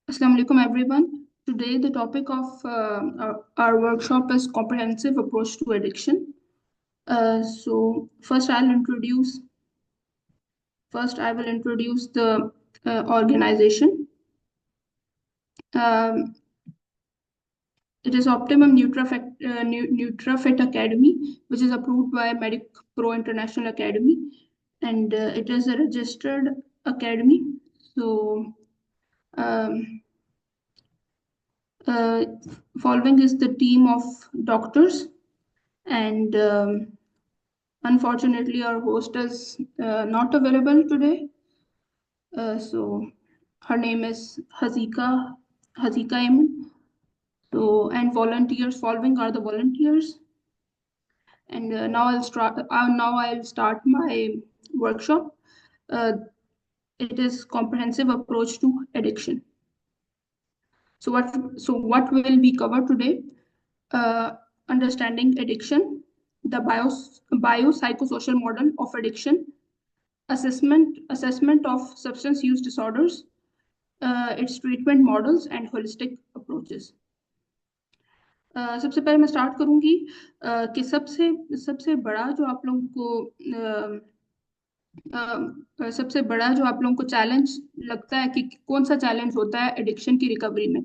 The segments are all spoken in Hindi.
Assalamu alaikum everyone. Today the topic of our workshop is comprehensive approach to addiction. So first I will introduce the organization. Um, it is Optimum NutraFit Academy, which is approved by Medic Pro International Academy, and it is a registered academy. So um, uh, following is the team of doctors and unfortunately our host is not available today. So her name is Hazika Ayman. So and volunteers following are the volunteers. And now I'll start my workshop. Uh, it is comprehensive approach to addiction. So what will we cover today? Uh, Understanding addiction, the biopsychosocial model of addiction, assessment of substance use disorders, its treatment models and holistic approaches. सबसे पहले मैं स्टार्ट करूंगी कि सबसे सबसे बड़ा जो आप लोगों को सबसे बड़ा जो आप लोगों को चैलेंज लगता है कि कौन सा चैलेंज होता है एडिक्शन की रिकवरी में।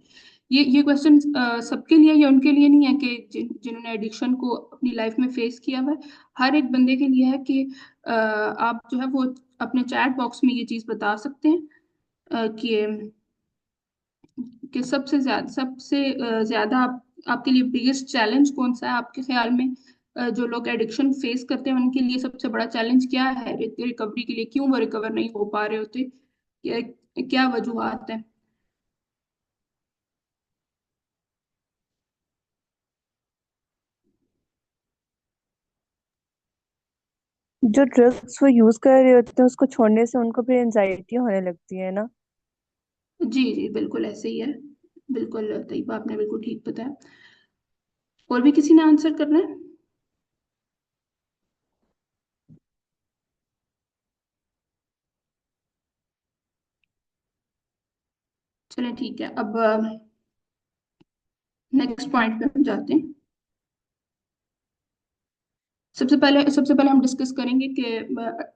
ये क्वेश्चन सबके लिए या उनके लिए नहीं है कि जिन्होंने एडिक्शन को अपनी लाइफ में फेस किया हुआ है। हर एक बंदे के लिए है कि आप जो है वो अपने चैट बॉक्स में ये चीज़ बता सकते हैं कि सबसे ज्यादा आपके लिए बिगेस्ट चैलेंज कौन सा है आपके ख्याल में। जो लोग एडिक्शन फेस करते हैं उनके लिए सबसे बड़ा चैलेंज क्या है रिकवरी के लिए, क्यों वो रिकवर नहीं हो पा रहे होते, क्या क्या वजूहात हैं। जो ड्रग्स वो यूज कर रहे होते हैं उसको छोड़ने से उनको भी एंजाइटी होने लगती है ना। जी जी बिल्कुल ऐसे ही है। बिल्कुल तैयबा आपने बिल्कुल ठीक बताया। और भी किसी ने आंसर करना है? चलें ठीक है। अब नेक्स्ट पॉइंट पे हम जाते हैं। सबसे पहले हम डिस्कस करेंगे कि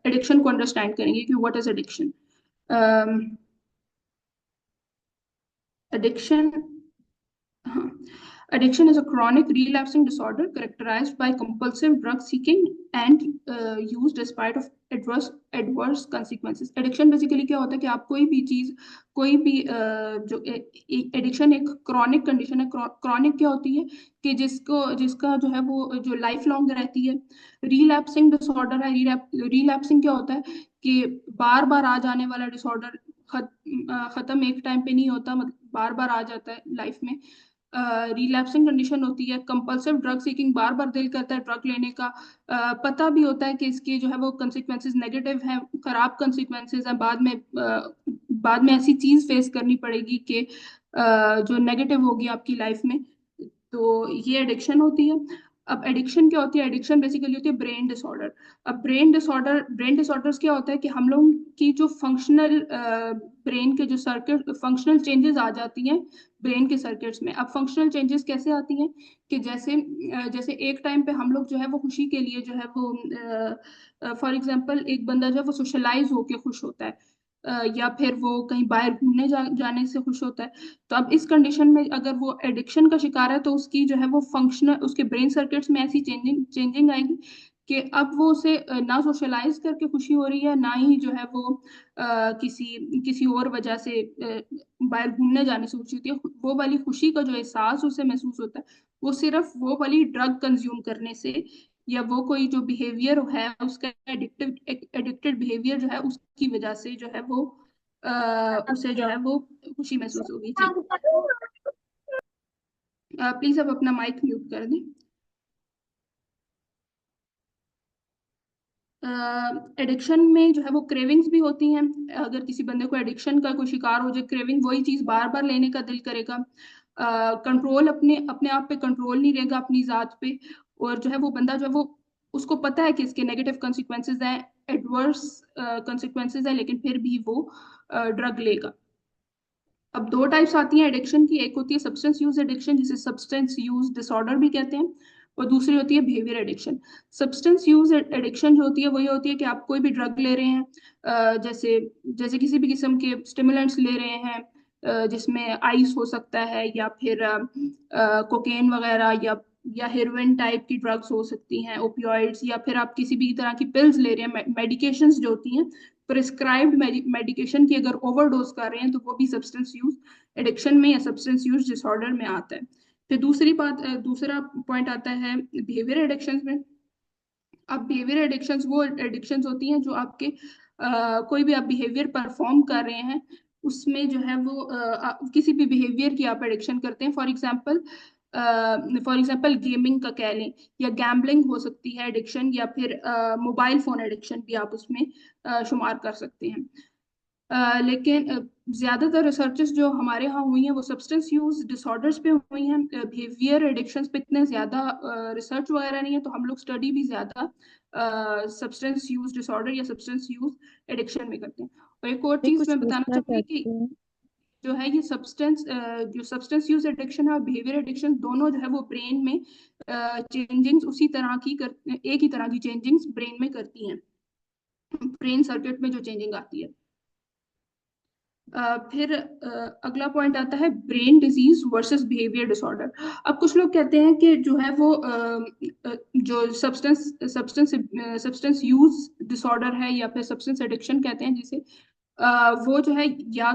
एडिक्शन को अंडरस्टैंड करेंगे कि व्हाट इज एडिक्शन। एडिक्शन, हाँ, addiction is a chronic relapsing disorder characterized by compulsive drug seeking and use despite of adverse consequences. Addiction basically क्या होता है कि आप कोई भी चीज, कोई भी जो एडिक्शन एक क्रॉनिक कंडीशन है। क्रॉनिक क्या होती है कि जिसका जो है वो जो लाइफ लॉन्ग रहती है। रीलैप्सिंग डिसऑर्डर है। रीलैप्सिंग क्या होता है कि बार बार आ जाने वाला डिसऑर्डर, खत्म एक टाइम पे नहीं होता, मतलब बार बार आ जाता है लाइफ में। रिलैप्सिंग कंडीशन होती है। कंपल्सिव ड्रग सीकिंग, बार बार दिल करता है ड्रग लेने का। पता भी होता है कि इसके जो है वो कंसिक्वेंसेस नेगेटिव हैं, खराब कंसिक्वेंसेस हैं। बाद में ऐसी चीज फेस करनी पड़ेगी कि जो नेगेटिव होगी आपकी लाइफ में। तो ये एडिक्शन होती है। अब एडिक्शन क्या होती है? एडिक्शन बेसिकली होती है ब्रेन डिसऑर्डर। अब ब्रेन डिसऑर्डर्स क्या होता है कि हम लोग की जो फंक्शनल ब्रेन के जो सर्किट फंक्शनल चेंजेस आ जाती हैं ब्रेन के सर्किट्स में। अब फंक्शनल चेंजेस कैसे आती हैं कि जैसे एक टाइम पे हम लोग जो है वो खुशी के लिए जो है वो फॉर एग्जांपल एक बंदा जो है वो सोशलाइज होके खुश होता है, या फिर वो कहीं बाहर घूमने जाने से खुश होता है। तो अब इस कंडीशन में अगर वो एडिक्शन का शिकार है तो उसकी जो है वो फंक्शनल उसके ब्रेन सर्किट्स में ऐसी चेंजिंग चेंजिंग आएगी कि अब वो उसे ना सोशलाइज करके खुशी हो रही है, ना ही जो है वो किसी किसी और वजह से बाहर घूमने जाने से खुशी होती है। वो वाली खुशी का जो एहसास उसे महसूस होता है वो सिर्फ वो वाली ड्रग कंज्यूम करने से, या वो कोई जो बिहेवियर है उसका एडिक्टेड बिहेवियर जो है उसकी वजह से जो है वो उसे जो है वो खुशी महसूस होगी। जी, प्लीज अब अपना माइक म्यूट कर दें। एडिक्शन में जो है वो क्रेविंग्स भी होती हैं। अगर किसी बंदे को एडिक्शन का कोई शिकार हो जाए, क्रेविंग वही चीज बार बार लेने का दिल करेगा। कंट्रोल अपने अपने आप पे कंट्रोल नहीं रहेगा अपनी जात पे। और जो है वो बंदा जो है वो उसको पता है कि इसके नेगेटिव कंसिक्वेंसेस हैं, एडवर्स कंसिक्वेंसेस हैं, लेकिन फिर भी वो ड्रग लेगा। अब दो टाइप्स आती हैं एडिक्शन की, एक होती है सब्सटेंस यूज एडिक्शन जिसे सब्सटेंस यूज डिसऑर्डर भी कहते हैं, और दूसरी होती है behaviour addiction. Substance use addiction जो होती है वही होती है कि आप कोई भी ड्रग ले रहे हैं, जैसे जैसे किसी भी किस्म के स्टिमुलेंट्स ले रहे हैं, जिसमें आइस हो सकता है या फिर कोकेन वगैरह, या हेरोइन टाइप की ड्रग्स हो सकती हैं, ओपियोइड्स, या फिर आप किसी भी तरह की पिल्स ले रहे हैं, मेडिकेशंस जो होती हैं, प्रिस्क्राइब्ड मेडिकेशन की अगर ओवरडोज कर रहे हैं तो वो भी सब्सटेंस यूज एडिक्शन में या सब्सटेंस यूज डिसऑर्डर में आता है। फिर दूसरा पॉइंट आता है बिहेवियर एडिक्शन में। अब बिहेवियर एडिक्शंस वो एडिक्शंस होती हैं जो आपके कोई भी आप बिहेवियर परफॉर्म कर रहे हैं, उसमें जो है वो किसी भी बिहेवियर की आप एडिक्शन करते हैं। फॉर एग्जांपल गेमिंग का कह लें, या गैम्बलिंग हो सकती है एडिक्शन, या फिर मोबाइल फोन एडिक्शन भी आप उसमें शुमार कर सकते हैं। लेकिन ज्यादातर रिसर्चेस जो हमारे यहाँ हुई हैं वो सब्सटेंस यूज डिसऑर्डर्स पे हुई हैं, बिहेवियर एडिक्शंस पे इतने ज्यादा रिसर्च वगैरह नहीं है, तो हम लोग स्टडी भी ज्यादा सब्सटेंस यूज डिसऑर्डर या सब्सटेंस यूज एडिक्शन में करते हैं। और एक और मैं चीज कुछ मैं बताना पूछना चाहूंगी कि चाहती हूँ। जो है ये जो सब्सटेंस यूज एडिक्शन है और बिहेवियर एडिक्शन दोनों जो है वो ब्रेन में चेंजिंग्स उसी तरह की कर एक ही तरह की चेंजिंग्स ब्रेन में करती हैं, ब्रेन सर्किट में जो चेंजिंग आती है। फिर अगला पॉइंट आता है brain disease versus behaviour disorder. अब कुछ लोग कहते हैं कि जो है वो जो सब्सटेंस यूज डिसऑर्डर है या फिर सब्सटेंस एडिक्शन कहते हैं जिसे, वो जो है या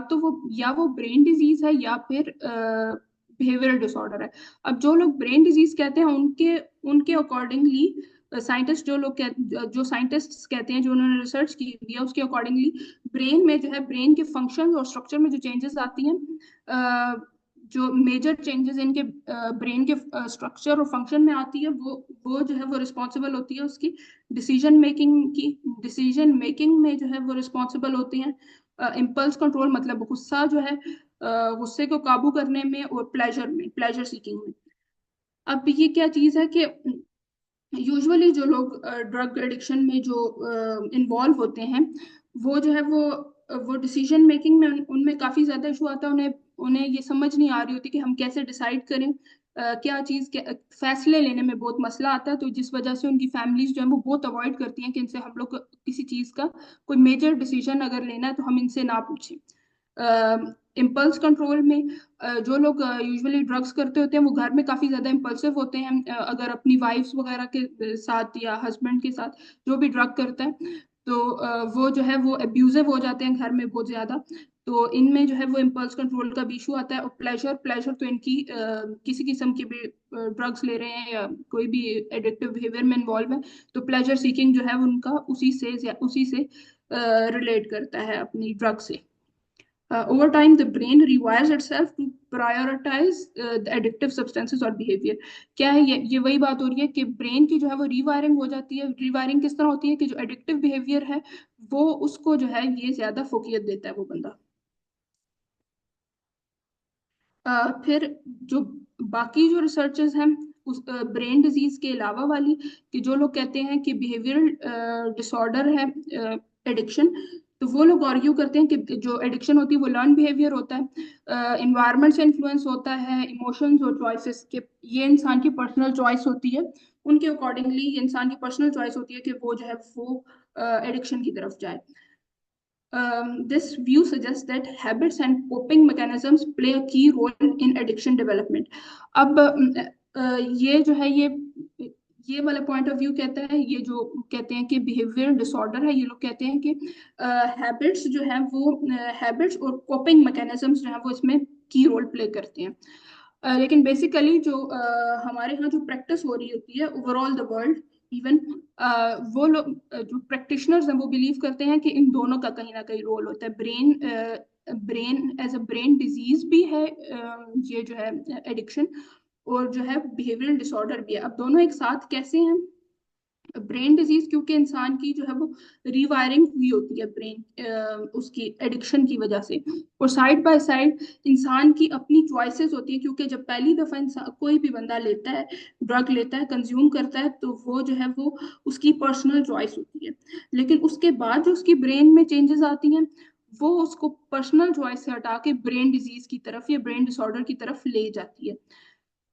वो ब्रेन डिजीज है या फिर बिहेवियरल डिसऑर्डर है। अब जो लोग ब्रेन डिजीज कहते हैं उनके उनके अकॉर्डिंगली जो साइंटिस्ट्स कहते हैं, जो उन्होंने रिसर्च की हुई है उसके अकॉर्डिंगली ब्रेन में जो है ब्रेन के फंक्शन और स्ट्रक्चर में जो चेंजेस आती हैं, जो मेजर चेंजेस इनके ब्रेन के स्ट्रक्चर और फंक्शन में आती है, वो जो है वो रिस्पॉन्सिबल होती है उसकी डिसीजन मेकिंग में जो है वो रिस्पॉन्सिबल होती हैं। इम्पल्स कंट्रोल मतलब गुस्सा जो है, गुस्से को काबू करने में, और प्लेजर सीकिंग में। अब ये क्या चीज है कि यूजुअली जो लोग ड्रग एडिक्शन में जो इन्वॉल्व होते हैं, वो जो है वो डिसीजन मेकिंग में उनमें काफी ज्यादा इशू आता है। उन्हें उन्हें ये समझ नहीं आ रही होती कि हम कैसे डिसाइड करें, फैसले लेने में बहुत मसला आता है, तो जिस वजह से उनकी फैमिलीज जो है वो बहुत अवॉइड करती हैं कि इनसे हम लोग किसी चीज का कोई मेजर डिसीजन अगर लेना है तो हम इनसे ना पूछें। इम्पल्स कंट्रोल में जो लोग यूजुअली ड्रग्स करते होते हैं वो घर में काफी ज्यादा इम्पल्सिव होते हैं, अगर अपनी वाइफ्स वगैरह के साथ या हस्बैंड के साथ जो भी ड्रग करता है, तो वो जो है वो अब्यूजिव हो जाते हैं घर में बहुत ज्यादा। तो इनमें जो है वो इम्पल्स कंट्रोल का भी इशू आता है। और प्लेजर प्लेजर तो इनकी किसी किस्म के भी ड्रग्स ले रहे हैं या कोई भी एडिक्टिव बिहेवियर में इन्वॉल्व है, तो प्लेजर सीकिंग जो है उनका उसी से रिलेट करता है अपनी ड्रग से। Over time, the brain rewires itself to prioritize the addictive substances or behavior। क्या है ये वही बात हो रही है कि ब्रेन की जो है वो रीवायरिंग हो जाती है। रीवायरिंग किस तरह होती है कि जो एडिक्टिव बिहेवियर है वो उसको जो है ये ज्यादा फोकियत देता है वो बंदा। फिर जो बाकी जो रिसर्चेस हैं उस ब्रेन डिजीज के अलावा वाली, कि जो लोग कहते हैं कि बिहेवियरल डिसऑर्डर है एडिक्शन, तो वो लोग आर्ग्यू करते हैं कि जो एडिक्शन होती है वो लर्न बिहेवियर होता है, इन्वायरमेंट से इन्फ्लुएंस होता है, इमोशंस और चॉइसेस के, ये इंसान की पर्सनल चॉइस होती है। उनके अकॉर्डिंगली ये इंसान की पर्सनल चॉइस होती है कि वो जो है वो एडिक्शन की तरफ जाए। This view suggests that habits and coping mechanisms play a key role in addiction development। अब ये जो है ये वाला पॉइंट ऑफ व्यू कहता है, ये जो कहते हैं कि बिहेवियर डिसऑर्डर है, ये लोग कहते हैं कि हैबिट्स जो है वो हैबिट्स और कोपिंग मैकेनिज्म्स जो है वो इसमें की रोल प्ले करते हैं। लेकिन बेसिकली जो हमारे यहाँ जो प्रैक्टिस हो रही होती है ओवरऑल द वर्ल्ड, इवन वो लोग जो प्रैक्टिशनर्स हैं वो बिलीव करते हैं कि इन दोनों का कहीं ना कहीं रोल होता है। Brain as a brain disease भी है ये जो है एडिक्शन, और जो है बिहेवियरल डिसऑर्डर भी है। अब दोनों एक साथ कैसे हैं? ब्रेन डिजीज क्योंकि इंसान की जो है वो रीवायरिंग हुई होती है ब्रेन उसकी एडिक्शन की वजह से, और साइड बाय साइड इंसान की अपनी चॉइसेस होती है, क्योंकि जब पहली दफा इंसान कोई भी बंदा लेता है, ड्रग लेता है, कंज्यूम करता है, तो वो जो है वो उसकी पर्सनल चॉइस होती है। लेकिन उसके बाद जो उसकी ब्रेन में चेंजेस आती हैं वो उसको पर्सनल चॉइस से हटा के ब्रेन डिजीज की तरफ या ब्रेन डिसऑर्डर की तरफ ले जाती है।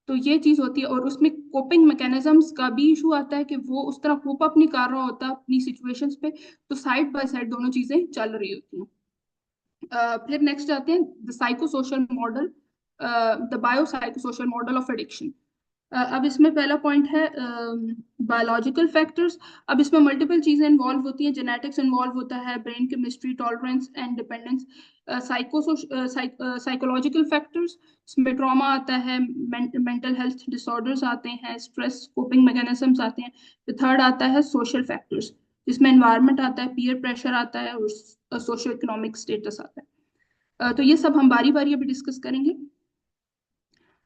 तो ये चीज होती है, और उसमें कोपिंग मैकेनिज्म्स का भी इशू आता है कि वो उस तरह कोप अप नहीं कर रहा होता अपनी सिचुएशंस पे, तो साइड बाय साइड दोनों चीजें चल रही होती हैं। फिर नेक्स्ट आते हैं the psycho social model, the bio psycho social model of addiction. अब इसमें पहला पॉइंट है बायोलॉजिकल फैक्टर्स। अब इसमें मल्टीपल चीजें इन्वॉल्व होती हैं, जेनेटिक्स इन्वॉल्व होता है, brain chemistry, tolerance and dependence. Psychological factors, इसमें ट्रॉमा आता है, मेंटल हेल्थ डिसऑर्डर्स आते हैं, स्ट्रेस कोपिंग मैकेनिज्म्स आते हैं। फिर थर्ड आता है सोशल फैक्टर्स, जिसमें एनवायरनमेंट आता है, पीयर प्रेशर आता है, और सोशो इकोनॉमिक स्टेटस आता है। तो ये सब हम बारी बारी अभी डिस्कस करेंगे।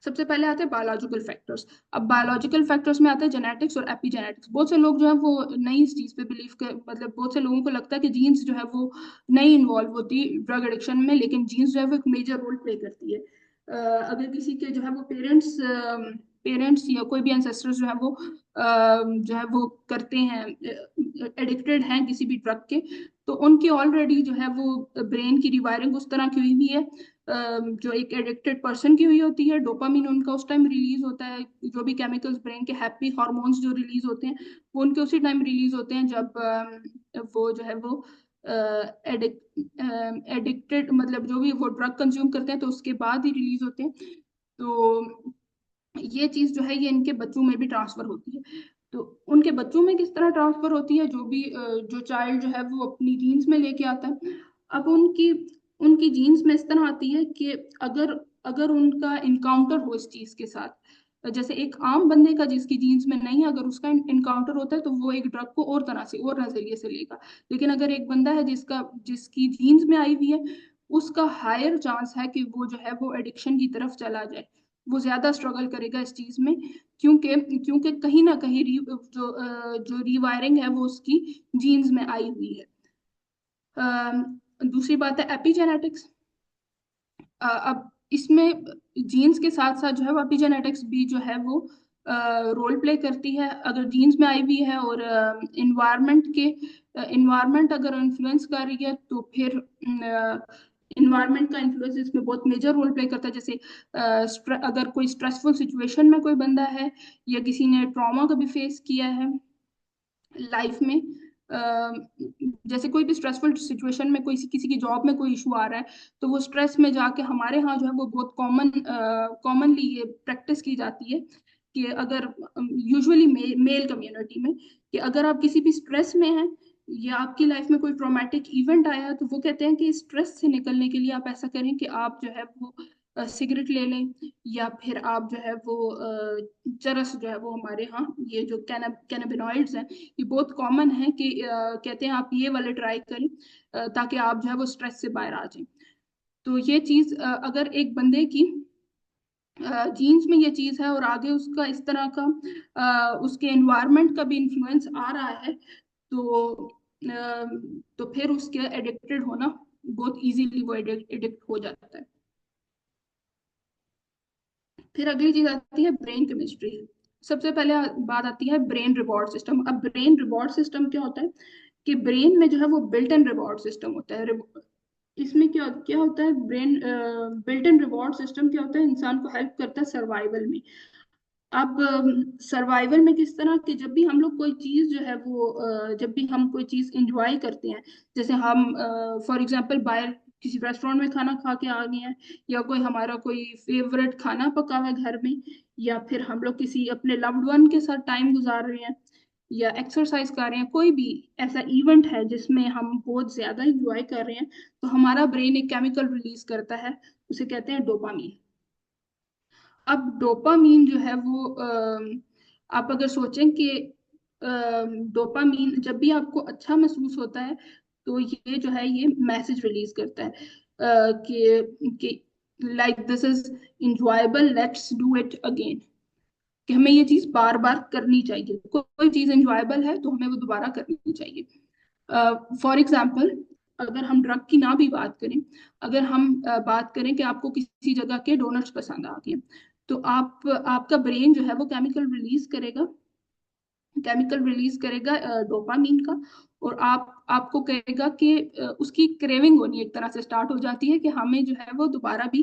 सबसे पहले आते हैं बायोलॉजिकल फैक्टर्स। अब बायोलॉजिकल फैक्टर्स में आते हैं जेनेटिक्स और एपिजेनेटिक्स। बहुत से लोग जो है वो नहीं इस चीज पे बिलीव कर, मतलब बहुत से लोगों को लगता है कि जीन्स जो है वो नहीं इन्वॉल्व होती ड्रग एडिक्शन में, लेकिन जीन्स जो है वो एक मेजर रोल प्ले करती है। अगर किसी के जो है वो पेरेंट्स या कोई भी एंसेस्टर्स जो है वो जो है वो करते हैं, एडिक्टेड हैं किसी भी ड्रग के, तो उनकी ऑलरेडी जो है वो ब्रेन की रिवायरिंग उस तरह की हुई हुई है, जो एक एडिक्टेड पर्सन की हुई होती है। डोपामिन उनका उस टाइम रिलीज होता है, जो भी केमिकल्स ब्रेन के हैप्पी हार्मोन्स जो रिलीज होते हैं वो उनके उसी टाइम रिलीज होते हैं जब वो जो है वो एडिक्टेड, मतलब जो भी वो ड्रग कंज्यूम करते हैं तो उसके बाद ही रिलीज होते हैं। तो ये चीज जो है ये इनके बच्चों में भी ट्रांसफर होती है। तो उनके बच्चों में किस तरह ट्रांसफर होती है, जो भी जो चाइल्ड जो है वो अपनी जीन्स में लेके आता है। अब उनकी उनकी जीन्स में इस तरह आती है कि अगर अगर उनका इनकाउंटर हो इस चीज के साथ, जैसे एक आम बंदे का जिसकी जीन्स में नहीं है, अगर उसका इनकाउंटर होता है तो वो एक ड्रग को और तरह से और नजरिए से लेगा। लेकिन अगर एक बंदा है जिसकी जीन्स में आई हुई है, उसका हायर चांस है कि वो जो है वो एडिक्शन की तरफ चला जाए, वो ज्यादा स्ट्रगल करेगा इस चीज में। क्योंकि क्योंकि कहीं ना कहीं जो रीवायरिंग है वो उसकी जीन्स में आई हुई है। दूसरी बात है एपिजेनेटिक्स। अब इसमें जीन्स के साथ साथ जो है वो एपिजेनेटिक्स भी जो है वो रोल प्ले करती है। अगर जीन्स में आई हुई है और इन्वायरमेंट अगर इन्फ्लुएंस कर रही है, तो फिर इन्वायरमेंट का इन्फ्लुएंस इसमें बहुत मेजर रोल प्ले करता है। जैसे अगर कोई स्ट्रेसफुल सिचुएशन में कोई बंदा है, या किसी ने ट्रॉमा कभी फेस किया है लाइफ में, अ, जैसे कोई भी स्ट्रेसफुल सिचुएशन में कोई किसी की जॉब में कोई इशू आ रहा है, तो वो स्ट्रेस में जाके, हमारे यहाँ जो है वो बहुत कॉमनली ये प्रैक्टिस की जाती है कि अगर यूजुअली मेल कम्युनिटी में, कि अगर आप किसी भी स्ट्रेस में हैं या आपकी लाइफ में कोई ट्रॉमेटिक इवेंट आया है, तो वो कहते हैं कि स्ट्रेस से निकलने के लिए आप ऐसा करें कि आप जो है वो सिगरेट ले लें, या फिर आप जो है वो चरस जो है वो, हमारे यहाँ ये जो कैनाबिनॉइड्स हैं ये बहुत कॉमन है कि कहते हैं आप ये वाले ट्राई करें, ताकि आप जो है वो स्ट्रेस से बाहर आ जाएं। तो ये चीज अगर एक बंदे की जीन्स में ये चीज है और आगे उसका इस तरह का उसके एनवायरनमेंट का भी इन्फ्लुएंस आ रहा है, तो तो फिर उसके एडिक्टेड होना बहुत इजीली वो एडिक्ट हो जाता है। फिर अगली चीज आती है ब्रेन केमिस्ट्री। सबसे पहले बात आती है ब्रेन रिवॉर्ड सिस्टम। अब ब्रेन रिवॉर्ड सिस्टम क्या होता है कि ब्रेन में जो है वो बिल्ट इन रिवॉर्ड सिस्टम होता है। इसमें क्या क्या होता है, brain built in reward system क्या होता है, इंसान को हेल्प करता है सर्वाइवल में। अब सर्वाइवल में किस तरह कि जब भी हम लोग कोई चीज जो है वो जब भी हम कोई चीज इंजॉय करते हैं, जैसे हम फॉर एग्जांपल बाहर किसी रेस्टोरेंट में खाना खा के आ गए हैं, या कोई हमारा कोई फेवरेट खाना पका हुआ है घर में, या फिर हम लोग किसी अपने लव्ड वन के साथ टाइम गुजार रहे हैं, या एक्सरसाइज कर रहे हैं, कोई भी ऐसा इवेंट है जिसमें हम बहुत ज्यादा इंजॉय कर रहे हैं, तो हमारा ब्रेन एक केमिकल रिलीज करता है, उसे कहते हैं डोपामीन। अब डोपामीन जो है वो आप अगर सोचें कि डोपामीन जब भी आपको अच्छा महसूस होता है, तो ये जो है ये मैसेज रिलीज करता है कि like this is enjoyable, let's do it again, कि हमें ये चीज बार बार करनी चाहिए। कोई चीज इंजॉयबल है तो हमें वो दोबारा करनी चाहिए। फॉर एग्जाम्पल, अगर हम ड्रग की ना भी बात करें, अगर हम बात करें कि आपको किसी जगह के डोनट्स पसंद आ गए, तो आपका ब्रेन जो है वो केमिकल रिलीज करेगा डोपामीन का, और आपको कहेगा कि उसकी क्रेविंग होनी एक तरह से स्टार्ट हो जाती है कि हमें जो है वो दोबारा भी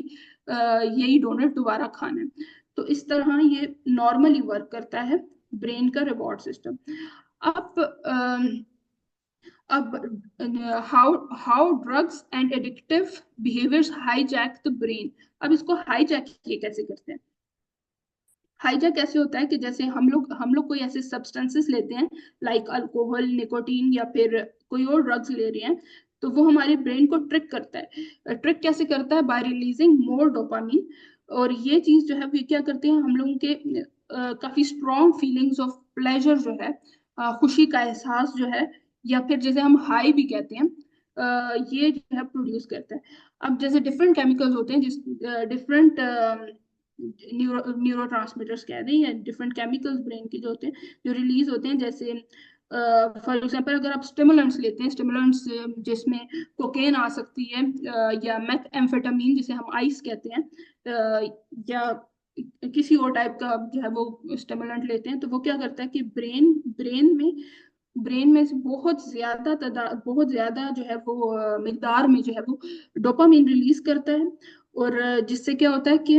यही डोनट दोबारा खाना है। तो इस तरह ये नॉर्मली वर्क करता है ब्रेन का रिवॉर्ड सिस्टम। अब अब how how drugs and addictive behaviours hijack the brain. अब इसको हाईजैक ये कैसे करते हैं? हाईजैक कैसे होता है कि जैसे हम लोग कोई ऐसे सब्सटेंसेस लेते हैं, लाइक अल्कोहल, निकोटीन, या फिर कोई और ड्रग्स ले रहे हैं, तो वो हमारे ब्रेन को ट्रिक करता है। ट्रिक कैसे करता है? बाय रिलीजिंग मोर डोपामीन। और ये चीज जो है वो क्या करते हैं, हम लोगों के काफी स्ट्रॉन्ग फीलिंग्स ऑफ प्लेजर जो है, खुशी का एहसास जो है, या फिर जैसे हम हाई भी कहते हैं, ये जो है प्रोड्यूस करता है। अब जैसे डिफरेंट केमिकल्स होते हैं, जिस डिफरेंट न्यूरो ट्रांसमीटर्स कह दें, या डिफरेंट केमिकल्स ब्रेन के जो होते हैं, जो रिलीज होते हैं, जैसे फॉर एग्जांपल अगर आप स्टिमुलेंट्स लेते हैं, स्टिमुलेंट्स जिसमें कोकेन आ सकती है, या मैथ एम्फेटामीन जिसे हम आइस कहते हैं, या किसी और टाइप का जो है वो स्टिमुलेंट लेते हैं, तो वो क्या करता है कि ब्रेन में से बहुत ज्यादा जो है वो मिकदार में जो है वो डोपामीन रिलीज करता है। और जिससे क्या होता है कि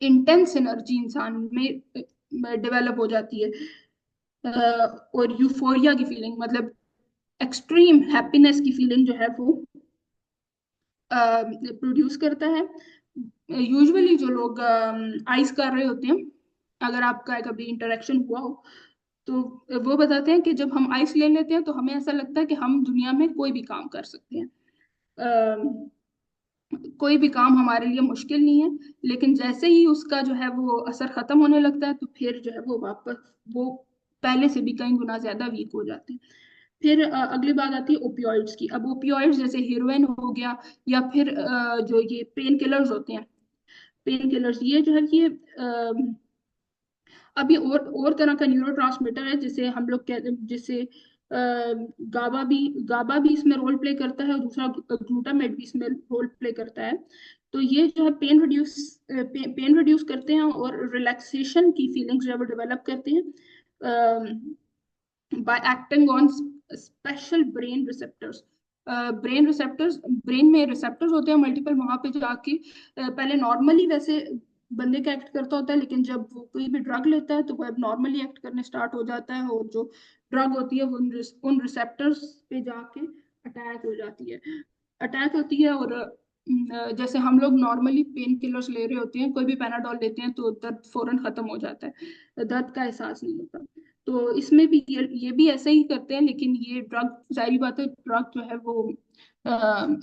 इंटेंस एनर्जी इंसान में डेवलप हो जाती है। और यूफोरिया की फीलिंग, मतलब एक्सट्रीम हैप्पीनेस की फीलिंग जो है वो प्रोड्यूस करता है। यूजुअली जो लोग आइस कर रहे होते हैं, अगर आपका कभी इंटरेक्शन हुआ हो, तो वो बताते हैं कि जब हम आइस ले लेते हैं तो हमें ऐसा लगता है कि हम दुनिया में कोई भी काम कर सकते हैं। कोई भी काम हमारे लिए मुश्किल नहीं है। लेकिन जैसे ही उसका जो है वो असर खत्म होने लगता है, तो फिर जो है वो वापस वो पहले से भी कई गुना ज्यादा वीक हो जाते हैं। फिर अगली बात आती है ओपियोइड्स की। अब ओपियोइड्स जैसे हीरोइन हो गया, या फिर जो ये पेन किलर्स होते हैं, पेन किलर्स ये जो है ये अभी और तरह का न्यूरो ट्रांसमीटर है, जिसे हम लोग कहते, जिसे गाबा भी इसमें रोल प्ले करता है, और दूसरा ग्लूटामेट भी इसमें रोल प्ले करता है। तो ये जो है पेन रिड्यूस करते हैं, और रिलैक्सेशन की फीलिंग्स जो है वो डेवलप करते हैं bye acting on special brain receptors. Brain में रिसेप्टर्स होते हैं मल्टीपल, वहां पे जाके पहले नॉर्मली वैसे बंदे का एक्ट करता होता है, लेकिन जब वो कोई भी ड्रग लेता है तो वो अब नॉर्मली एक्ट करने स्टार्ट हो जाता है, और जो ड्रग होती है वो उन रिसेप्टर्स पे जाके अटैक हो जाती है, अटैक होती है। और जैसे हम लोग नॉर्मली पेन किलर्स ले रहे होते हैं, कोई भी पैनाडोल लेते हैं, तो दर्द फौरन खत्म हो जाता है, दर्द का एहसास नहीं होता। तो इसमें भी ये भी ऐसे ही करते हैं, लेकिन ये ड्रग, जाहिर बात है, ड्रग जो है वो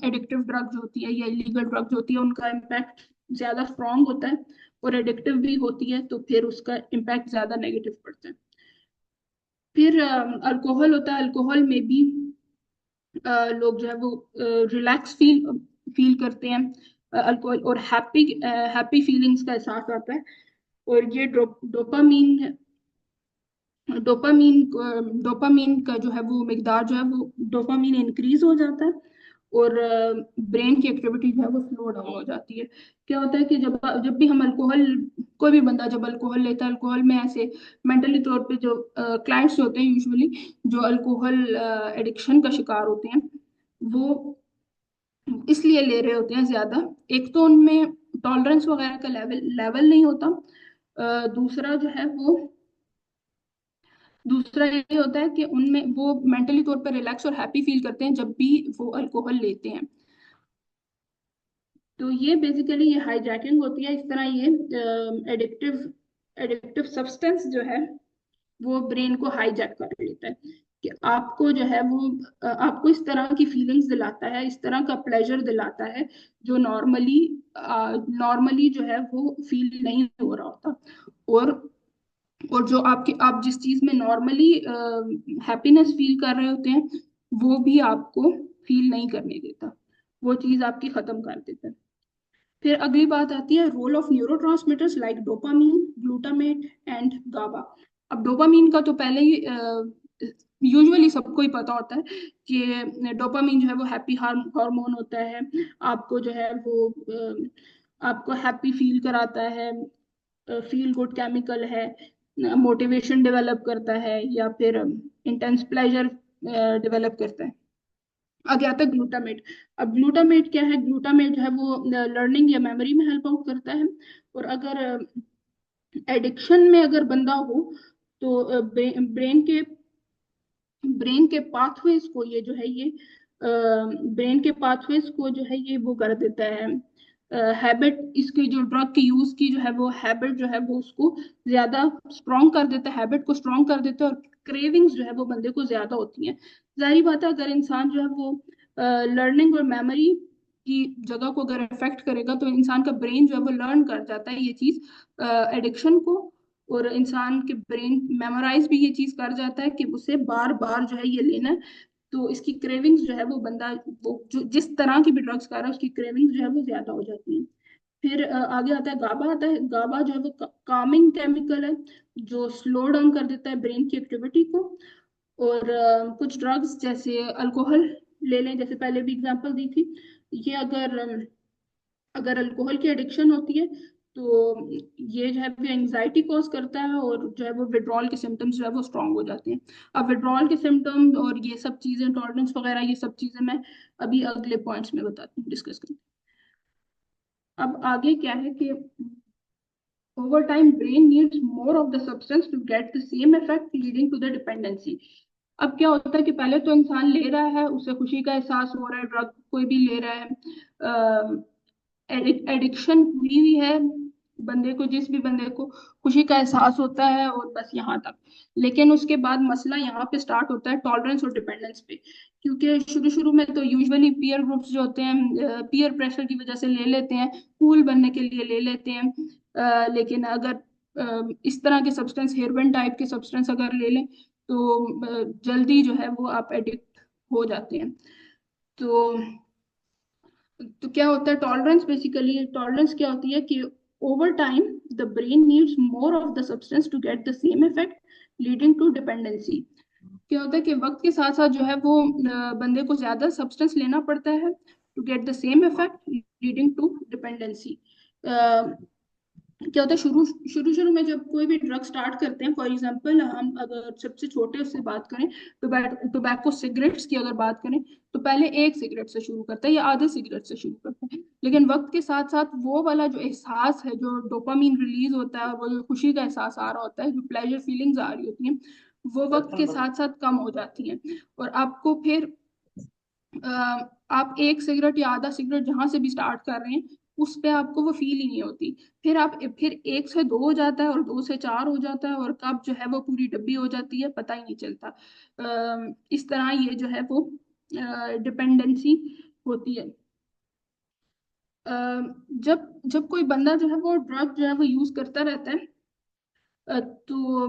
एडिक्टिव ड्रग जो होती है या इलीगल ड्रग जो होती है, उनका इम्पैक्ट ज्यादा स्ट्रांग होता है, और एडिक्टिव भी होती है, तो फिर उसका इम्पैक्ट ज्यादा नेगेटिव पड़ता है। फिर अल्कोहल होता है। अल्कोहल में भी लोग जो है वो रिलैक्स फील करते हैं, अल्कोहल, और हैप्पी फीलिंग्स का एहसास आता है। और ये डोपामीन डोपामीन का जो है वो मिकदार जो है वो, डोपामीन इंक्रीज हो जाता है, और ब्रेन की एक्टिविटी जो है वो स्लो डाउन हो जाती है। क्या होता है कि जब जब भी हम अल्कोहल, कोई भी बंदा जब अल्कोहल लेता है, अल्कोहल में ऐसे मेंटली तौर पे जो क्लाइंट्स होते हैं यूजुअली, जो अल्कोहल एडिक्शन का शिकार होते हैं, वो इसलिए ले रहे होते हैं ज्यादा। एक तो उनमें टॉलरेंस वगैरह का लेवल लेवल नहीं होता। दूसरा जो है वो, दूसरा ये होता है कि उनमें वो मेंटली तौर पर रिलैक्स और हैप्पी फील करते हैं जब भी वो अल्कोहल लेते हैं। तो ये बेसिकली ये हाईजैकिंग होती है। इस तरह ये एडिक्टिव एडिक्टिव सब्सटेंस जो है वो ब्रेन को हाईजैक कर लेता है, कि आपको जो है वो आपको इस तरह की फीलिंग्स दिलाता है, इस तरह का प्लेजर दिलाता है, जो नॉर्मली जो है वो फील नहीं हो रहा होता। और जो आप जिस चीज में नॉर्मली हैप्पीनेस फील कर रहे होते हैं, वो भी आपको फील नहीं करने देता, वो चीज आपकी खत्म कर देता है। फिर अगली बात आती है role of neurotransmitters like dopamine, glutamate and GABA. अब डोपामीन का तो पहले ही यूजुअली सबको ही पता होता है कि डोपामीन जो है वो हैप्पी हार्मोन होता है। आपको जो है वो आपको हैप्पी फील कराता है, फील गुड केमिकल है, मोटिवेशन डेवलप करता है, या फिर इंटेंस प्लेजर डेवलप करता है। आगे आता है ग्लूटामेट। अब ग्लूटामेट क्या है? ग्लूटामेट जो है वो लर्निंग या मेमोरी में हेल्प आउट करता है। और अगर एडिक्शन में अगर बंदा हो तो ब्रेन के पाथवेज को ये जो है ये ब्रेन के पाथवेज को जो है ये वो कर देता है। हैबिट इसकी जो ड्रग की यूज की जो है वो हैबिट जो है वो उसको ज्यादा स्ट्रॉन्ग कर देता है, हैबिट को स्ट्रॉन्ग कर देता है, और क्रेविंग्स जो है वो बंदे को ज्यादा होती हैं। जाहिर बात है अगर इंसान जो है वो लर्निंग और मेमोरी की जगह को अगर इफेक्ट करेगा तो इंसान का ब्रेन जो है वो लर्न कर जाता है ये चीज, एडिक्शन को। और इंसान के ब्रेन मेमोराइज भी ये चीज कर जाता है कि उसे बार बार जो है ये लेना है। तो इसकी क्रेविंग्स जो है वो बंदा, वो जो जिस तरह की भी ड्रग्स खा रहा है उसकी क्रेविंग्स जो है वो ज्यादा हो जाती है। फिर आगे आता है गाबा। आता है गाबा जो है वो कामिंग केमिकल है, जो स्लो डाउन कर देता है ब्रेन की एक्टिविटी को। और कुछ ड्रग्स जैसे अल्कोहल ले लें, जैसे पहले भी एग्जांपल दी थी। ये अगर अल्कोहल की एडिक्शन होती है तो ये जो है वो एंजाइटी कॉज करता है, और जो है वो विड्रॉल के सिम्टम्स जो है वो स्ट्रांग हो जाते हैं। अब विड्रॉल के सिम्टम्स और ये सब चीजें, टॉलरेंस वगैरह, ये सब चीजें मैं अभी अगले पॉइंट्स में बताती हूँ, डिस्कस करती हूँ। अब आगे क्या है कि over time brain needs more of the substance to get the same effect, leading to the dependency। अब क्या होता है कि पहले तो इंसान ले रहा है, उसे खुशी का एहसास हो रहा है, ड्रग कोई भी ले रहा है, एडिक्शन हुई हुई है बंदे को, जिस भी बंदे को खुशी का एहसास होता है, और बस यहाँ तक। लेकिन उसके बाद मसला यहाँ पे स्टार्ट होता है टॉलरेंस और डिपेंडेंस पे। क्योंकि शुरू शुरू में तो यूजुअली पीयर ग्रुप्स जो होते हैं पीयर प्रेशर की वजह से ले लेते हैं, कूल बनने के लिए ले लेते हैं। लेकिन अगर इस तरह के सब्सटेंस, हेरोइन टाइप के सब्सटेंस अगर ले लें तो जल्दी जो है वो आप एडिक्ट हो जाते हैं। तो क्या होता है टॉलरेंस? बेसिकली टॉलरेंस क्या होती है कि over time the brain needs more of the substance to get the same effect, leading to dependency. क्या होता है कि वक्त के साथ साथ जो है वो बंदे को ज्यादा सब्सटेंस लेना पड़ता है to get the same effect, leading to dependency. क्या होता है शुरू शुरू शुरू में जब कोई भी ड्रग स्टार्ट करते हैं, फॉर एग्जांपल हम अगर सबसे छोटे से बात करें, टोबैको सिगरेट्स की अगर बात करें, तो पहले एक सिगरेट से शुरू करता है या आधे सिगरेट से शुरू करता है। लेकिन वक्त के साथ साथ वो वाला जो एहसास है, जो डोपामीन रिलीज होता है, वो जो खुशी का एहसास आ रहा होता है, जो प्लेजर फीलिंग्स आ रही होती हैं, वो वक्त के साथ साथ कम हो जाती हैं। और आपको फिर अ, आप एक सिगरेट या आधा सिगरेट जहां से भी स्टार्ट कर रहे हैं, उस पे आपको वो फील ही नहीं होती। फिर एक से दो हो जाता है, और दो से चार हो जाता है, और कब जो है वो पूरी डब्बी हो जाती है पता ही नहीं चलता। इस तरह ये जो है वो डिपेंडेंसी होती है। अ, जब जब कोई बंदा जो है वो ड्रग जो है वो यूज करता रहता है, तो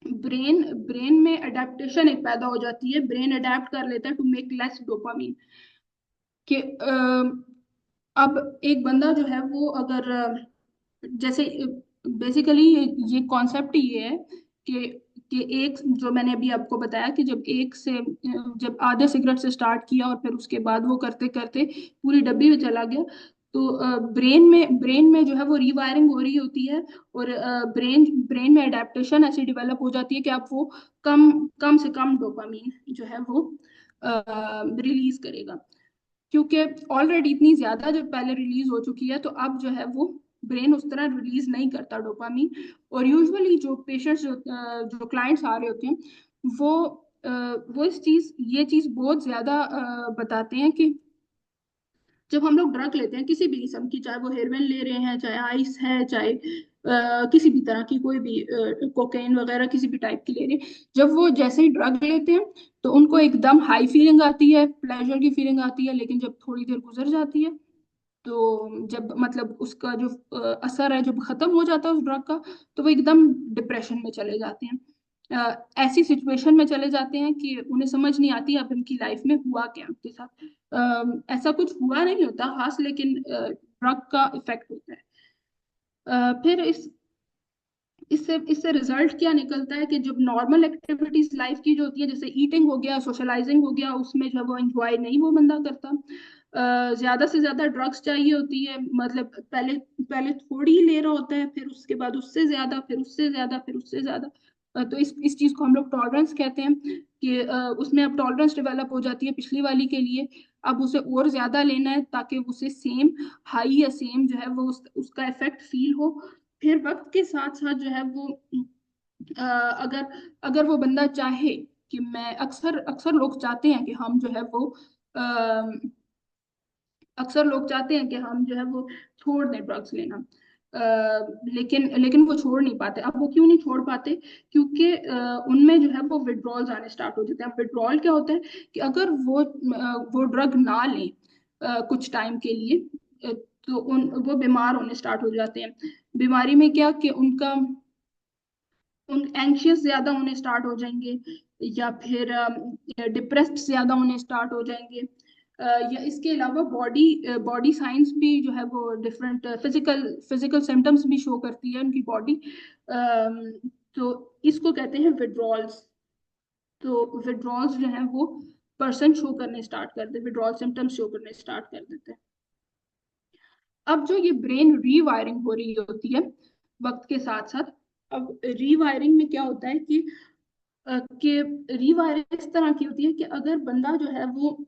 ब्रेन ब्रेन में अडेप्टेशन एक पैदा हो जाती है, ब्रेन अडेप्ट कर लेता है टू मेक लेस डोपामीन। कि अब एक बंदा जो है वो अगर जैसे बेसिकली ये कॉन्सेप्ट ये है कि एक, जो मैंने अभी आपको बताया कि जब एक से जब आधे सिगरेट से स्टार्ट किया और फिर उसके बाद वो करते करते पूरी डब्बी में चला गया, तो ब्रेन में जो है वो रीवायरिंग हो रही होती है। और ब्रेन ब्रेन में एडेप्टेशन ऐसी डेवलप हो जाती है कि आप वो कम कम से कम डोपामीन जो है वो रिलीज करेगा। क्योंकि ऑलरेडी इतनी ज्यादा जब पहले रिलीज हो चुकी है, तो अब जो है वो ब्रेन उस तरह रिलीज नहीं करता डोपामीन। और यूजुअली जो पेशेंट्स, जो क्लाइंट्स आ रहे होते हैं, वो वो ये चीज बहुत ज्यादा बताते हैं कि जब हम लोग ड्रग लेते हैं किसी भी किस्म की, चाहे वो हेरोइन ले रहे हैं, चाहे आइस है, चाहे किसी भी तरह की कोई भी कोकेन वगैरह किसी भी टाइप की ले रहे हैं, जब वो जैसे ही ड्रग लेते हैं तो उनको एकदम हाई फीलिंग आती है, प्लेजर की फीलिंग आती है। लेकिन जब थोड़ी देर गुजर जाती है, तो जब मतलब उसका जो असर है जब खत्म हो जाता है उस ड्रग का, तो वो एकदम डिप्रेशन में चले जाते हैं। ऐसी सिचुएशन में चले जाते हैं कि उन्हें समझ नहीं आती अब उनकी लाइफ में हुआ क्या उनके साथ। ऐसा कुछ हुआ नहीं होता खास, लेकिन ड्रग का इफेक्ट होता है। फिर इससे इससे रिजल्ट क्या निकलता है कि जब नॉर्मल एक्टिविटीज लाइफ की जो होती है, जैसे ईटिंग हो गया, सोशलाइजिंग हो गया, उसमें जो है वो एंजॉय नहीं वो बंदा करता। ज्यादा से ज्यादा ड्रग्स चाहिए होती है, मतलब पहले पहले थोड़ी ही ले रहा होता है, फिर उसके बाद उससे ज्यादा, फिर उससे ज्यादा, फिर उससे ज्यादा। तो इस चीज को हम लोग टॉलरेंस कहते हैं कि उसमें अब टॉलरेंस डेवलप हो जाती है पिछली वाली के लिए। अब उसे और ज्यादा लेना है ताकि उसे सेम हाई या सेम जो है वो उसका इफेक्ट फील हो। फिर वक्त के साथ साथ जो है वो अगर अगर वो बंदा चाहे कि मैं अक्सर अक्सर लोग चाहते हैं कि हम जो है वो अक्सर लोग चाहते हैं कि हम जो है वो छोड़ दें ड्रग्स लेना। लेकिन लेकिन वो छोड़ नहीं पाते। अब वो क्यों नहीं छोड़ पाते? क्योंकि उनमें जो है वो विड्रॉल्स आने स्टार्ट हो जाते हैं। विड्रॉल क्या होता है कि अगर वो ड्रग ना लें कुछ टाइम के लिए, तो वो बीमार होने स्टार्ट हो जाते हैं। बीमारी में क्या कि उनका उन एंशियस ज्यादा होने स्टार्ट हो जाएंगे, या फिर डिप्रेस्ड ज्यादा होने स्टार्ट हो जाएंगे। या इसके अलावा बॉडी बॉडी साइंस भी जो है वो डिफरेंट फिजिकल फिजिकल सिम्टम्स भी शो करती है उनकी बॉडी। तो इसको कहते हैं विड्रॉल्स। तो विड्रॉल्स जो है वो पर्सन शो करने स्टार्ट कर देते, विड्रॉल सिम्टम्स शो करने स्टार्ट कर देते हैं। अब जो ये ब्रेन रीवायरिंग हो रही होती है वक्त के साथ साथ, अब रीवायरिंग में क्या होता है कि रीवायरिंग इस तरह की होती है कि अगर बंदा जो है वो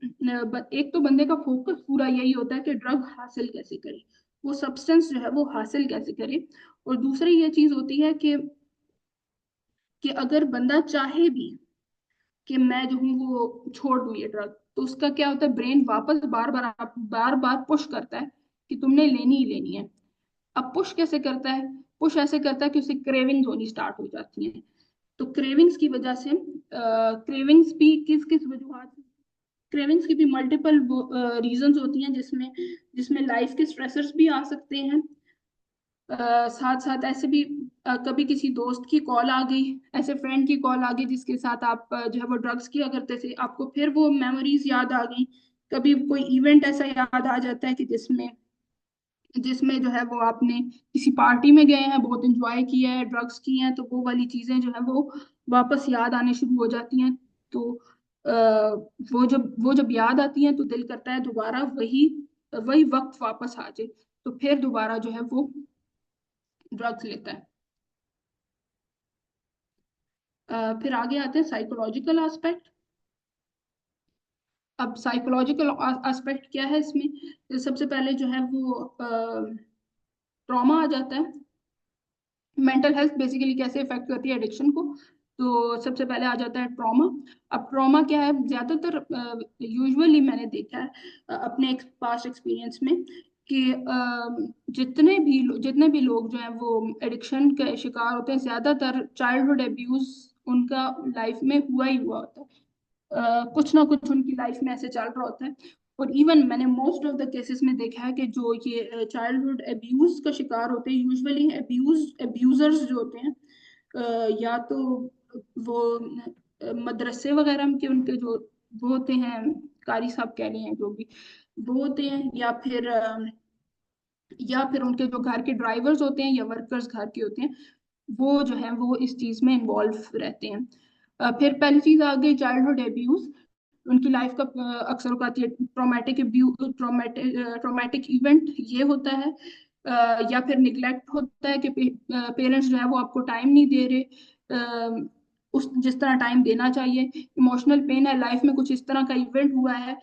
एक तो बंदे का फोकस पूरा यही होता है कि ड्रग हासिल कैसे करे, वो सब्सटेंस जो है वो हासिल कैसे करे। और दूसरी ये चीज होती है कि अगर बंदा चाहे भी कि मैं जो हूँ वो छोड़ दूँ ये ड्रग, तो उसका क्या होता है, ब्रेन वापस बार बार पुश करता है कि तुमने लेनी ही लेनी है। अब पुश कैसे करता है? पुश ऐसे करता है कि उसे क्रेविंग्स होनी स्टार्ट हो जाती हैं। तो क्रेविंग्स की वजह से क्रेविंग्स भी किस किस वजूहत, क्रेविंग्स की भी मल्टीपल रीजंस होती हैं, जिसमें जिसमें लाइफ के स्ट्रेसर्स भी आ सकते हैं। साथ साथ ऐसे भी कभी किसी दोस्त की कॉल आ गई, ऐसे फ्रेंड की कॉल आ गई जिसके साथ आप जो है वो ड्रग्स किया करते थे, आपको फिर वो मेमोरीज याद आ गई। कभी कोई इवेंट ऐसा याद आ जाता है कि जिसमें जिसमें जो है वो आपने किसी पार्टी में गए हैं, बहुत एंजॉय किया है, ड्रग्स किए हैं, तो वो वाली चीजें जो है वो वापस याद आने शुरू हो जाती हैं। तो वो जब याद आती हैं तो दिल करता है दोबारा वही वही वक्त वापस आ जाए, तो फिर दोबारा जो है वो ड्रग्स लेता है। फिर आगे आते हैं साइकोलॉजिकल एस्पेक्ट। अब साइकोलॉजिकल एस्पेक्ट क्या है इसमें? सबसे पहले जो है वो ट्रॉमा आ जाता है। मेंटल हेल्थ बेसिकली कैसे इफेक्ट करती है एडिक्शन को? तो सबसे पहले आ जाता है ट्रॉमा। अब ट्रॉमा क्या है? ज्यादातर यूजुअली मैंने देखा है अपने पास्ट एक्सपीरियंस में कि जितने भी लोग जो हैं वो एडिक्शन के शिकार होते हैं, ज्यादातर चाइल्डहुड एब्यूज उनका लाइफ में हुआ ही हुआ होता है। कुछ ना कुछ उनकी लाइफ में ऐसे चल रहा होता है। और इवन मैंने मोस्ट ऑफ द केसेस में देखा है कि जो ये चाइल्डहुड अब्यूज का शिकार होते हैं, यूजुअली अब्यूजर्स जो होते हैं, या तो वो मदरसे वगैरह के उनके जो वो होते हैं, कारी साहब कह रहे हैं जो भी वो होते हैं, या फिर उनके जो घर के ड्राइवर्स होते हैं या वर्कर्स घर के होते हैं, वो जो है वो इस चीज में इन्वॉल्व रहते हैं। फिर पहली चीज आ गई चाइल्डहुड एब्यूज। उनकी लाइफ का अक्सर औकात ये ट्रॉमेटिक इवेंट ये होता है। या फिर निगलेक्ट होता है कि पेरेंट्स जो है वो आपको टाइम नहीं दे रहे, उस जिस तरह टाइम देना चाहिए। इमोशनल पेन है, लाइफ में कुछ इस तरह का इवेंट हुआ है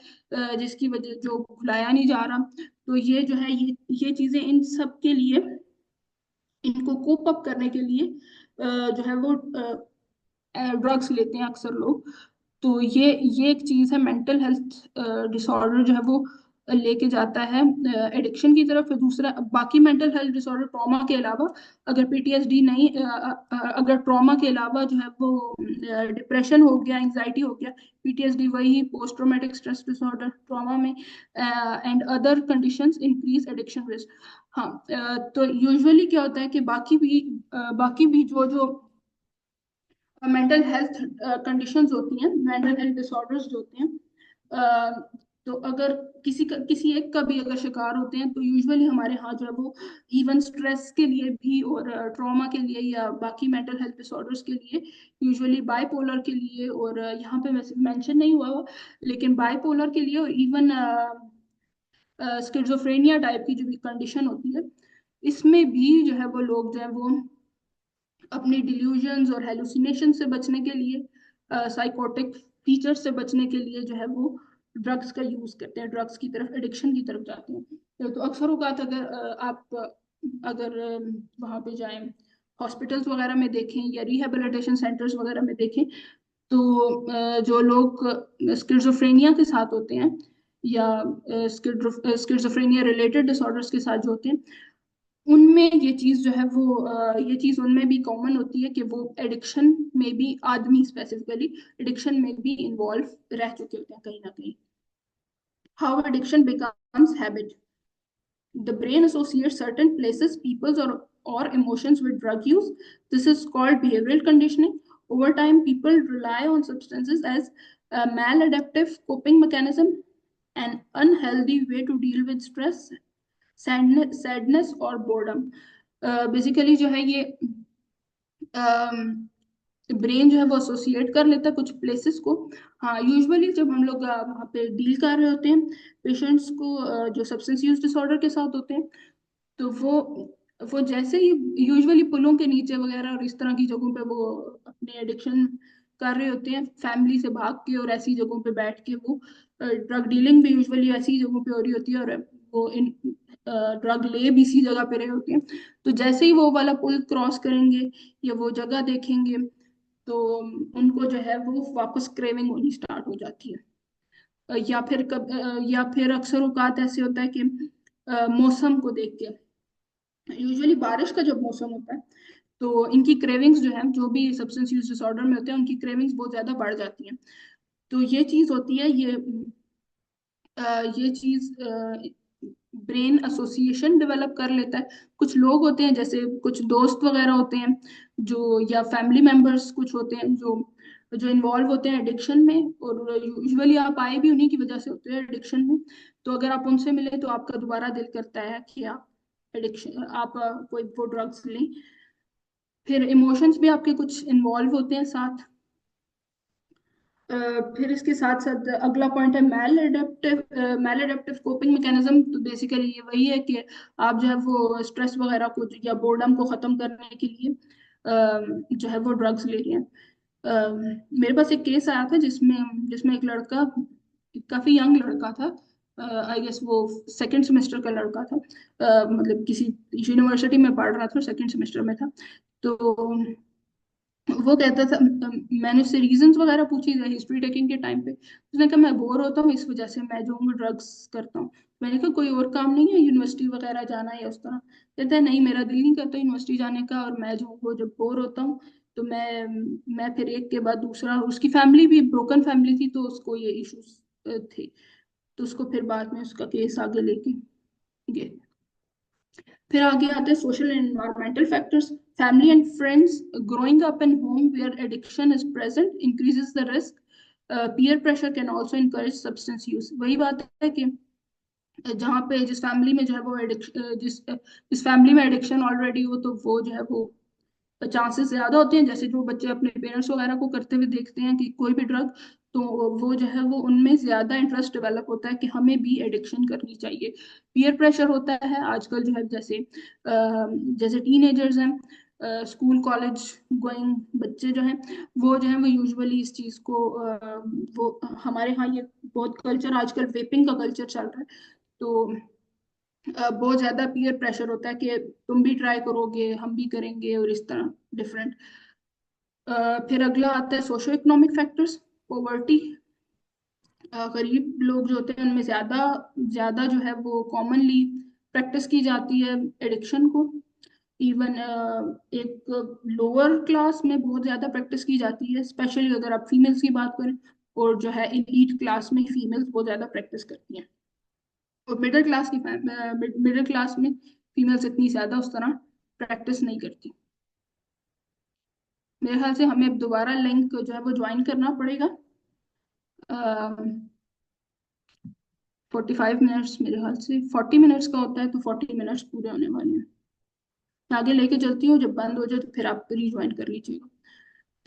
जिसकी वजह जो भुलाया नहीं जा रहा। तो ये जो है ये चीजें इन सब के लिए, इनको कोप अप करने के लिए जो है वो ड्रग्स लेते हैं अक्सर लोग। तो ये एक चीज है, मेंटल हेल्थ डिसऑर्डर जो है वो लेके जाता है एडिक्शन की तरफ। फिर दूसरा, बाकी मेंटल हेल्थ डिसऑर्डर ट्रॉमा के अलावा, अगर पीटीएसडी नहीं अगर ट्रॉमा के अलावा जो है वो डिप्रेशन हो गया, एंजाइटी हो गया, पीटीएसडी वही post traumatic stress disorder trauma में, and other conditions increase addiction risk. हाँ, तो यूजुअली क्या होता है कि बाकी भी जो जो मेंटल हेल्थ कंडीशंस होती हैं, मेंटल हेल्थ डिसऑर्डर्स जो होते हैं, अ, तो अगर किसी एक का भी अगर शिकार होते हैं, तो यूजुअली हमारे यहाँ जो है वो इवन स्ट्रेस के लिए भी और ट्रॉमा के लिए या बाकी मेंटल हेल्थ डिसऑर्डर्स के लिए, यूजुअली बाइपोलर के लिए, और यहाँ पे वैसे मेंशन नहीं हुआ हुआ, लेकिन बाइपोलर के लिए, और इवन स्किज़ोफ्रेनिया टाइप की जो भी कंडीशन होती है, इसमें भी जो है वो लोग जो है वो अपनी डिल्यूजन्स और हेलुसिनेशन से बचने के लिए, साइकोटिक फीचर से बचने के लिए जो है वो ड्रग्स का यूज करते हैं, ड्रग्स की तरफ, एडिक्शन की तरफ जाते हैं। तो अक्सर औकात अगर आप अगर वहाँ पे जाएं, हॉस्पिटल्स वगैरह में देखें या रिहेबिलिटेशन सेंटर्स वगैरह में देखें, तो जो लोग स्किज़ोफ्रेनिया के साथ होते हैं या स्किज़ोफ्रेनिया रिलेटेड डिसऑर्डर्स के साथ जो होते हैं, उनमें ये चीज जो है वो ये चीज उनमें भी कॉमन होती है कि वो एडिक्शन में भी, आदमी स्पेसिफिकली एडिक्शन में भी इन्वॉल्व रह चुके होते हैं कहीं ना कहीं। How addiction becomes habit. The brain associates certain places, peoples, or emotions with drug use. This is called behavioral conditioning. Over time, people rely on substances as a maladaptive coping mechanism, an unhealthy way to deal with stress, sadness or boredom. Basically जो है ये ब्रेन जो है वो एसोसिएट कर लेता है कुछ प्लेसेस को। हाँ, यूजुअली जब हम लोग वहाँ पे डील कर रहे होते हैं पेशेंट्स को जो सब्सटेंस यूज डिसऑर्डर के साथ होते हैं, तो वो जैसे ही यूजुअली पुलों के नीचे वगैरह और इस तरह की जगहों पे वो अपने एडिक्शन कर रहे होते हैं, फैमिली से भाग के, और ऐसी जगहों पे बैठ के वो ड्रग डीलिंग भी यूजुअली ऐसी जगहों पे हो रही होती है, और वो इन ड्रग ले भी इसी जगह पे रहे होते हैं। तो जैसे ही वो वाला पुल क्रॉस करेंगे या वो जगह देखेंगे, तो उनको जो है वो वापस क्रेविंग होनी स्टार्ट हो जाती है। या फिर अक्सर औकात ऐसे होता है कि मौसम को देख के, यूजुअली बारिश का जब मौसम होता है, तो इनकी क्रेविंग्स जो है, जो भी सब्सटेंस यूज डिसऑर्डर में होते हैं, उनकी क्रेविंग्स बहुत ज्यादा बढ़ जाती हैं। तो ये चीज होती है, ये चीज ब्रेन एसोसिएशन डेवलप कर लेता है। कुछ लोग होते हैं, जैसे कुछ दोस्त वगैरह होते हैं जो, या फैमिली मेंबर्स कुछ होते हैं जो जो इन्वॉल्व होते हैं एडिक्शन में, और यूजुअली आप आए भी उन्हीं की वजह से होते हैं एडिक्शन में। तो अगर आप उनसे मिले तो आपका दोबारा दिल करता है कि आप एडिक्शन, आप कोई वो ड्रग्स लें। फिर इमोशंस भी आपके कुछ इन्वॉल्व होते हैं साथ। अ, फिर इसके साथ साथ अगला पॉइंट है मैल एडेप्टिव कोपिंग मैकेनिज्म। तो बेसिकली ये वही है कि आप जो है वो स्ट्रेस वगैरह को या बोर्डम को खत्म करने के लिए जो है वो ड्रग्स ले रहे हैं। मेरे पास एक केस आया था जिसमें जिसमें एक लड़का, काफी यंग लड़का था, आई गेस वो सेकंड सेमेस्टर का लड़का था, मतलब किसी यूनिवर्सिटी में पढ़ रहा था, सेकंड सेमेस्टर में था। तो वो कहता था, मैंने उससे रीजंस वगैरह पूछी हिस्ट्री टेकिंग के टाइम पे, उसने कहा मैं बोर होता हूँ इस वजह से मैं जो हूँ ड्रग्स करता हूँ। मैंने कहा कोई और काम नहीं है, यूनिवर्सिटी वगैरह जाना है या उस तरह? कहता है नहीं, मेरा दिल नहीं करता यूनिवर्सिटी जाने का, और मैं जो हूँ वो जब बोर होता हूँ तो मैं फिर एक के बाद दूसरा, उसकी फैमिली भी ब्रोकन फैमिली थी, तो उसको ये इश्यूज थे, तो उसको फिर बाद में उसका केस आगे लेके गए। फिर आगे आते हैं social and environmental factors. Family and friends, growing up in home where addiction is present increases the risk. Peer pressure can also encourage substance use. वही बात है कि जहाँ पे जिस फैमिली में जो है वो एडिक्शन, जिस फैमिली में एडिक्शन ऑलरेडी हो, तो वो जो है वो चांसेस ज्यादा होते हैं, जैसे जो बच्चे अपने पेरेंट्स वगैरह को करते हुए देखते हैं कि कोई भी ड्रग, तो वो जो है वो उनमें ज्यादा इंटरेस्ट डेवलप होता है कि हमें भी एडिक्शन करनी चाहिए। पीयर प्रेशर होता है आजकल जो है, जैसे टीनेजर्स हैं, स्कूल कॉलेज गोइंग बच्चे जो हैं, वो जो है वो यूजुअली इस चीज को वो हमारे यहाँ ये बहुत कल्चर, आजकल वेपिंग का कल्चर चल रहा है, तो बहुत ज्यादा पीयर प्रेशर होता है कि तुम भी ट्राई करोगे, हम भी करेंगे, और इस तरह डिफरेंट। फिर अगला आता है सोशो इकोनॉमिक फैक्टर्स। पॉवर्टी, गरीब लोग जो होते हैं उनमें ज्यादा ज्यादा जो है वो कॉमनली प्रैक्टिस की जाती है एडिक्शन को। इवन एक लोअर क्लास में बहुत ज्यादा प्रैक्टिस की जाती है, स्पेशली अगर आप फीमेल्स की बात करें, और जो है एलीट क्लास में फीमेल्स बहुत ज्यादा प्रैक्टिस करती हैं, और मिडिल क्लास में फीमेल्स इतनी ज्यादा उस तरह प्रैक्टिस नहीं करती। मेरे ख्याल से हमें अब दोबारा लिंक जो है वो ज्वाइन करना पड़ेगा। 45 मिनट्स, मेरे ख्याल से 40 मिनट्स का होता है, तो 40 मिनट्स पूरे होने वाले हैं। मैं आगे लेके चलती हूँ, जब बंद हो जाए तो फिर आप रीज्वाइन कर लीजिएगा।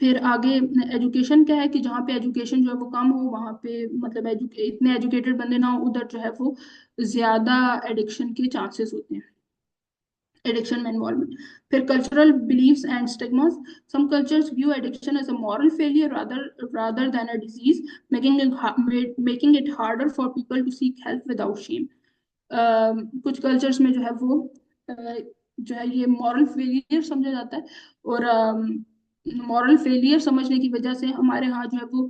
फिर आगे एजुकेशन क्या है कि जहाँ पे एजुकेशन जो है वो कम हो, वहाँ पे मतलब इतने एजुकेटेड बंदे ना हो, उधर जो है वो ज्यादा एडिक्शन के चांसेस होते हैं। एडिक्शन में इन्वॉल्वमेंट। फिर cultural believes and stigmas, some cultures view addiction as a moral failure rather than a disease, making it harder for people to seek help without shame। कुछ कल्चर्स में जो है वो जो है ये मॉरल फेलियर समझा जाता है, और मॉरल फेलियर समझने की वजह से हमारे यहाँ जो है वो